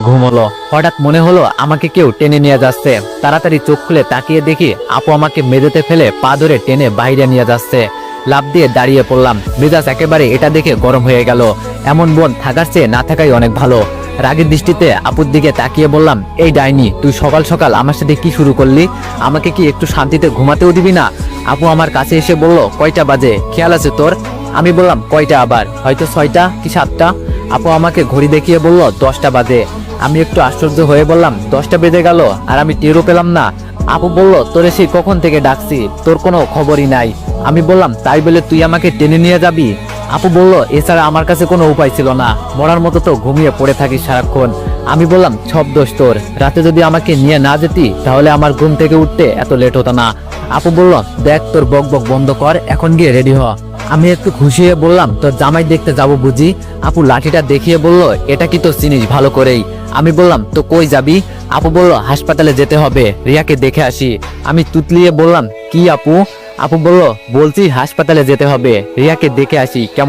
ঘুম হলো। হঠাৎ মনে হলো আমাকে কেউ টেনে নিয়ে যাচ্ছে। তাড়াতাড়ি চোখ খুলে তাকিয়ে দেখি আপু আমাকে মেঝেতে ফেলে পা ধরে টেনে বাইরে নিয়ে যাচ্ছে। লাফ দিয়ে দাঁড়িয়ে পড়লাম। মেজাজ একেবারে এটা দেখে গরম হয়ে গেল। এমন বোন থাকার চেয়ে না থাকাই অনেক ভালো। রাগের দৃষ্টিতে আপুর দিকে তাকিয়ে বললাম, এই ডাইনি, তুই সকাল সকাল আমার সাথে কি শুরু করলি? আমাকে কি একটু শান্তিতে ঘুমাতেও দিবি না? আপু আমার কাছে এসে বলল, কয়টা বাজে, খেয়াল আছে তোর? আমি বললাম, কয়টা আবার? হয়তো 6টা কি 7টা। আপু আমাকে ঘড়ি দেখিয়ে বলল, 10টা বাজে। আমি একটু আশ্চর্য হয়ে বললাম, 10টা বেজে গেল আর আমি টেরও পেলাম না? আপু বলল, তোরে সেই কখন থেকে ডাকছি, তোর কোনো খবরই নাই। আমি বললাম, তাই বলে তুই আমাকে টেনে নিয়ে যাবি? আপু বলল, এছাড়া আমার কাছে কোনো উপায় ছিল না, মরার মতো তো ঘুমিয়ে পড়ে থাকিস সারাক্ষণ। আমি বললাম, সব দোষ তোর। রাতে যদি আমাকে নিয়ে না যেতি তাহলে আমার ঘুম থেকে উঠতে এত লেট হতো না। আপু বলল, দেখ তোর বক বক বন্ধ কর, এখন গিয়ে রেডি হ। আমি একটু খুশি হয়ে বললাম, তোর জামাই দেখতে যাব বুঝি? আপু লাঠিটা দেখিয়ে বলল, এটা কি তো চিনিস ভালো করেই। আমি বললাম, তো কই যাবি? আপু বলল, হাসপাতালে যেতে হবে, রিয়াকে দেখে আসি। আমি তুতলিয়ে বললাম, কি আপু? আপু বলল, বলছি হাসপাতালে যেতে হবে, রিয়াকে দেখে আসি। কেমন